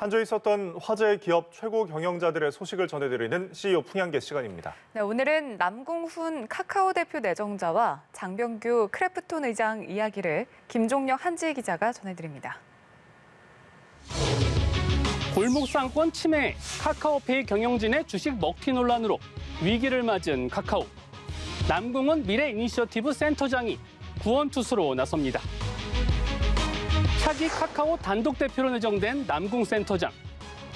한 주 있었던 화제 기업 최고 경영자들의 소식을 전해드리는 CEO 풍향계 시간입니다. 네, 오늘은 남궁훈 카카오 대표 내정자와 장병규 크래프톤 의장 이야기를 김종혁 한지혜 기자가 전해드립니다. 골목상권 침해, 카카오페이 경영진의 주식 먹튀 논란으로 위기를 맞은 카카오. 남궁훈 미래이니셔티브 센터장이 구원투수로 나섭니다. 차기 카카오 단독 대표로 내정된 남궁 센터장.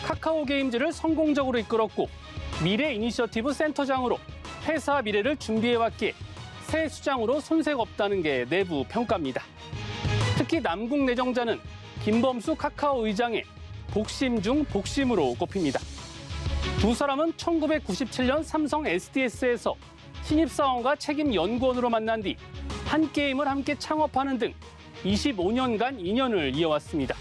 카카오 게임즈를 성공적으로 이끌었고 미래이니셔티브 센터장으로 회사 미래를 준비해왔기에 새 수장으로 손색 없다는 게 내부 평가입니다. 특히 남궁 내정자는 김범수 카카오 의장의 복심 중 복심으로 꼽힙니다. 두 사람은 1997년 삼성 SDS에서 신입사원과 책임 연구원으로 만난 뒤 한 게임을 함께 창업하는 등 25년간 인연을 이어왔습니다.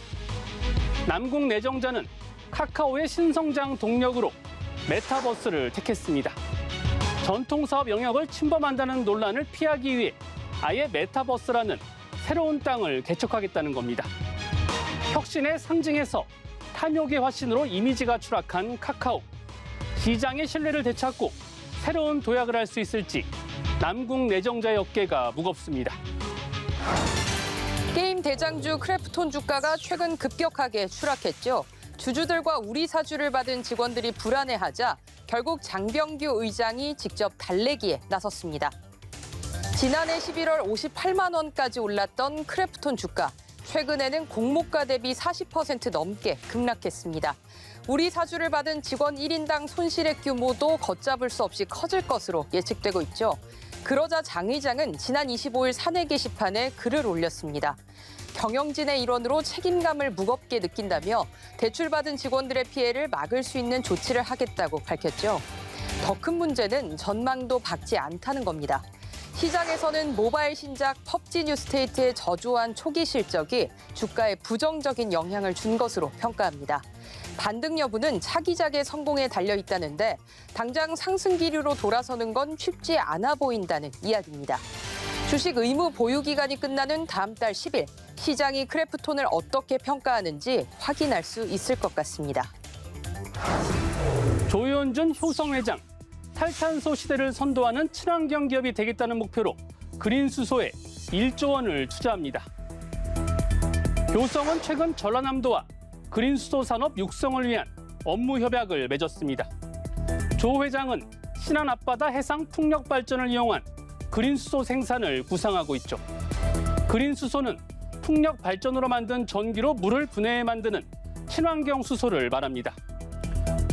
남궁 내정자는 카카오의 신성장 동력으로 메타버스를 택했습니다. 전통사업 영역을 침범한다는 논란을 피하기 위해 아예 메타버스라는 새로운 땅을 개척하겠다는 겁니다. 혁신의 상징에서 탐욕의 화신으로 이미지가 추락한 카카오. 시장의 신뢰를 되찾고 새로운 도약을 할 수 있을지 남궁 내정자의 어깨가 무겁습니다. 게임 대장주 크래프톤 주가가 최근 급격하게 추락했죠. 주주들과 우리 사주를 받은 직원들이 불안해하자 결국 장병규 의장이 직접 달래기에 나섰습니다. 지난해 11월 58만 원까지 올랐던 크래프톤 주가. 최근에는 공모가 대비 40% 넘게 급락했습니다. 우리 사주를 받은 직원 1인당 손실액 규모도 걷잡을 수 없이 커질 것으로 예측되고 있죠. 그러자 장 의장은 지난 25일 사내 게시판에 글을 올렸습니다. 경영진의 일원으로 책임감을 무겁게 느낀다며 대출받은 직원들의 피해를 막을 수 있는 조치를 하겠다고 밝혔죠. 더 큰 문제는 전망도 밝지 않다는 겁니다. 시장에서는 모바일 신작 펍지 뉴스테이트의 저조한 초기 실적이 주가에 부정적인 영향을 준 것으로 평가합니다. 반등 여부는 차기작의 성공에 달려 있다는데 당장 상승 기류로 돌아서는 건 쉽지 않아 보인다는 이야기입니다. 주식 의무 보유 기간이 끝나는 다음 달 10일 시장이 크래프톤을 어떻게 평가하는지 확인할 수 있을 것 같습니다. 조현준 효성회장. 탈탄소 시대를 선도하는 친환경 기업이 되겠다는 목표로 그린수소에 1조 원을 투자합니다. 효성은 최근 전라남도와 그린수소 산업 육성을 위한 업무 협약을 맺었습니다. 조 회장은 신안 앞바다 해상 풍력 발전을 이용한 그린수소 생산을 구상하고 있죠. 그린수소는 풍력 발전으로 만든 전기로 물을 분해해 만드는 친환경 수소를 말합니다.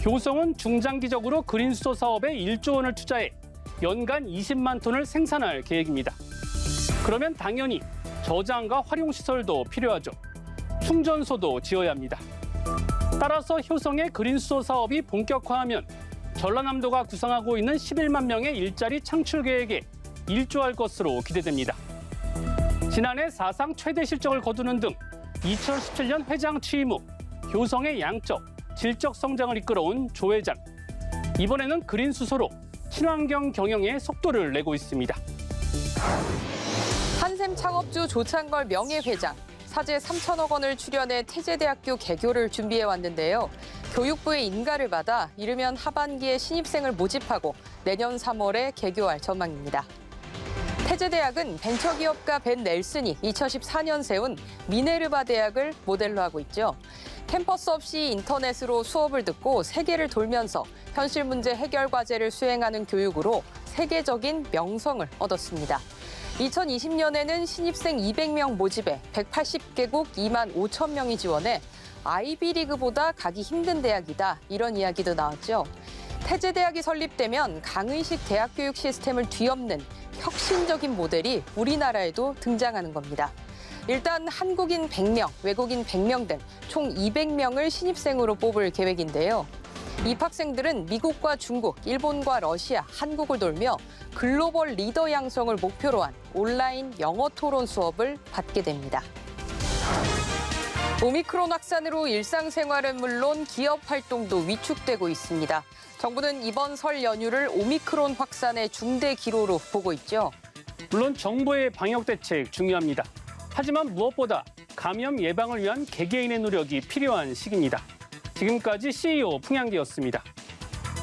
효성은 중장기적으로 그린수소 사업에 1조 원을 투자해 연간 20만 톤을 생산할 계획입니다. 그러면 당연히 저장과 활용시설도 필요하죠. 충전소도 지어야 합니다. 따라서 효성의 그린수소 사업이 본격화하면 전라남도가 구상하고 있는 11만 명의 일자리 창출 계획에 일조할 것으로 기대됩니다. 지난해 사상 최대 실적을 거두는 등 2017년 회장 취임 후 효성의 양적, 질적 성장을 이끌어온 조 회장. 이번에는 그린수소로 친환경 경영에 속도를 내고 있습니다. 한샘 창업주 조창걸 명예회장. 사제 3천억 원을 출연해 태제대학교 개교를 준비해 왔는데요. 교육부의 인가를 받아 이르면 하반기에 신입생을 모집하고 내년 3월에 개교할 전망입니다. 태제대학은 벤처기업가 벤 넬슨이 2014년 세운 미네르바 대학을 모델로 하고 있죠. 캠퍼스 없이 인터넷으로 수업을 듣고 세계를 돌면서 현실 문제 해결 과제를 수행하는 교육으로 세계적인 명성을 얻었습니다. 2020년에는 신입생 200명 모집에 180개국 2만 5천 명이 지원해 아이비리그보다 가기 힘든 대학이다, 이런 이야기도 나왔죠. 태제대학이 설립되면 강의식 대학 교육 시스템을 뒤엎는 혁신적인 모델이 우리나라에도 등장하는 겁니다. 일단 한국인 100명, 외국인 100명 등 총 200명을 신입생으로 뽑을 계획인데요. 입학생들은 미국과 중국, 일본과 러시아, 한국을 돌며 글로벌 리더 양성을 목표로 한 온라인 영어 토론 수업을 받게 됩니다. 오미크론 확산으로 일상생활은 물론 기업 활동도 위축되고 있습니다. 정부는 이번 설 연휴를 오미크론 확산의 중대 기로로 보고 있죠. 물론 정부의 방역 대책 중요합니다. 하지만 무엇보다 감염 예방을 위한 개개인의 노력이 필요한 시기입니다. 지금까지 CEO 풍향기였습니다.